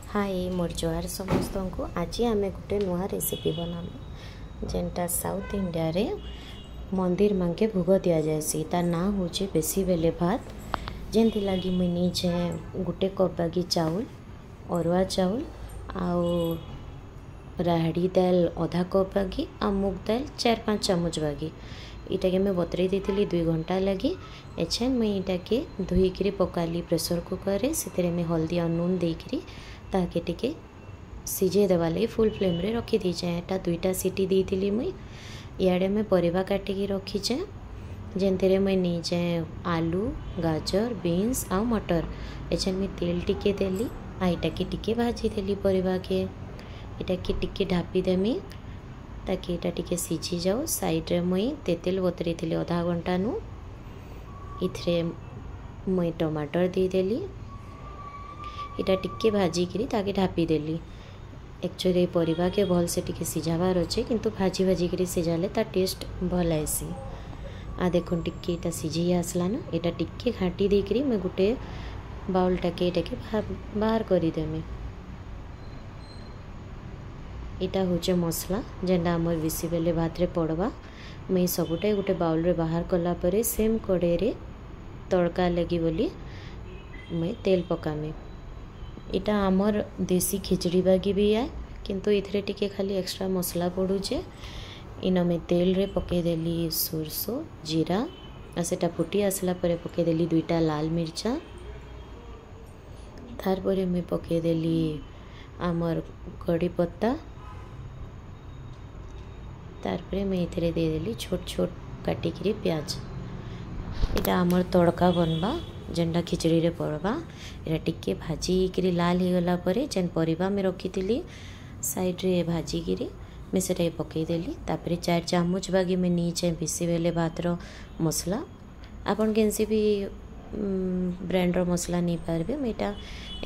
हाय मोर जोहार समस्त को। आज आम गोटे नुआ रेसिपी बनामु जेनटा साउथ इंडिया रे मंदिर मांके भोग दि जाएसी। तार ना हूँ बेसी बेले भात जेंति लगी मुई नीचे गोटे कप बागी चाउल अरुआ चाउल आउ राहड़ी दाल आधा कप बागी आ मुग दाल 4-5 चामच बागी इटा के मैं बतरे दी 2 घंटा लगी। एछन मुई इटा के धोईकरी पकाली प्रेसर कुकर रे से में हल्दी और नून देकरी ताके टिके सीझे देवा लगी फुल फ्लेम रे रखी दीचे। एटा 2टा सीटी देती मुई। इे मैं परिवा काटिकी रखीचे जेनते मुई नीचे आलू गाजर बीन्स आ मटर एछन मैं तेल टिके देली आईटा के टिके भाजी देली परिवा के इटा के टिके ढापी देमी ताकि इटा टिके सीझी जाओ। साइड रे मुई तेतेल बतरी थी आधा घंटा नु इथरे मुई टमाटर दे देली इटा टिके भाजी करी ताकि ढापी देली। एक्चुअली परिवा के भल से टिके सीझाबार अच्छे किंतु भाजी भाजी करी सीझाले ता टेस्ट भल आसी। आ देखो टिके इटा सीझी आसला ना इटा टिके घाटी देकरी मैं गोटे बाउल टाके बाहर करी देमी। इटा होचे मसला जेनटा आमर बेसी बेले भात रे पड़वा मैं सबुटा गोटे बाउल रे बाहर कला परे सेम कड़े रे तड़का लगी बोली मैं तेल पकामी। इटा आमर देसी खिचड़ी बागी भी है किंतु इथरे टिके खाली एक्स्ट्रा मसला पड़ुचे। इन में तेल रे पके देली सोरसो जीरा आ सेटा फुटी आसला परे पके देली 2टा लाल मिर्चा तार परे मैं पके देली आमर कड़ी पत्ता तारपरे मैं इथरे दे देली छोट छोट काटिकी प्याज। इटा आमर तड़का बनबा जेनटा खिचड़ी रे पड़वा इटा टिके भाजी करी लाल हो गला परे जेन परिवा में रखी थी साइड रे भाजी करी मैं सेटा पकई देली। तापरे 4 चामच बागी मैं नीचे बेसी बेले भातर मसला आपन केनसी भी ब्रांड मसला नहीं पारबे मैं इटा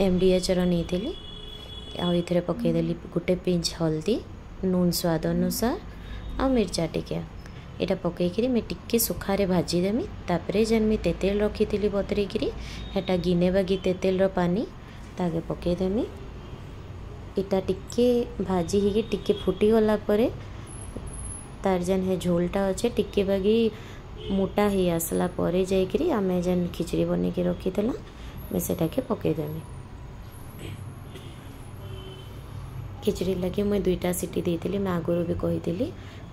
MDH रो नहीं थी आ इथरे पकई देली गोटे पिंच हल्दी नून स्वाद अनुसार आ मिर्चा टिके इटा पकईकरी मैं टिके सुखारे भाजी देमी। तापरे जेन मैं तेतेल रखी थी बतरेकरी हेटा गिने बागी तेतेल पानी तागे पकई देमी। इटा टिके भाजी ही टिके फुटी गला परे तार जेन है झोलटा अच्छे टिके बागी मोटा ही आसला परे जाइकरी आमे जेन खिचड़ी बने के रखी थला मैं सेटा के पकई देमी। खिचड़ी लगे मैं 2टा सीटी देती मैं आगुरी भी कही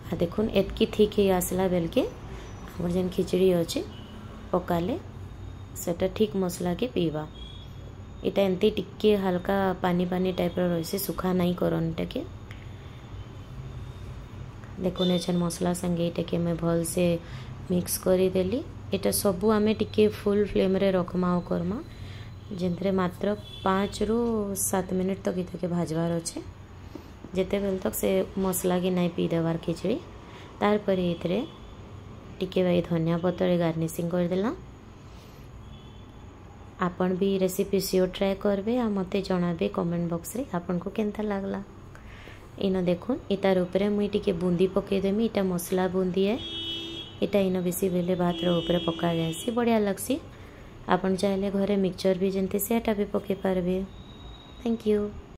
आ देखुन एतकी ठीक ही आसला बेल के आमर जेन खिचड़ी अच्छे पकाले सेटा ठीक मसला के पीवा। इटा एमती टिके हल्का पानी पानी टाइप रही सुखा नहीं करन के देखुन एछन मसला संगे इटा के मैं भल से मिक्स करी देली। इटा सबू आमे टिके फुल फ्लेम रे रखमा और करमा जेंतरे मात्र 5 ରୁ 7 मिनट तक इटा के भाजबार अच्छे जेते बेल तक से मसला की नहीं पी देवार खिचड़ी। तार पर इथरे टिके भाई धनिया पत्तर गार्निशिंग कर देला। आपन भी रेसिपी श्योर ट्राई करबे आ मते जणाबे कमेंट बॉक्स रे आपन को केनता लागला। इन देखुन इतार ऊपर मुई टिके बूंदी पके देमी इटा मसला बूंदी है इटा इन बेसी बेले भात रो ऊपर पका जायसी बढ़िया लगसी। आपन चाहले घरे मिक्सचर भी जेंते सेटा भी पके पारबे। Thank you.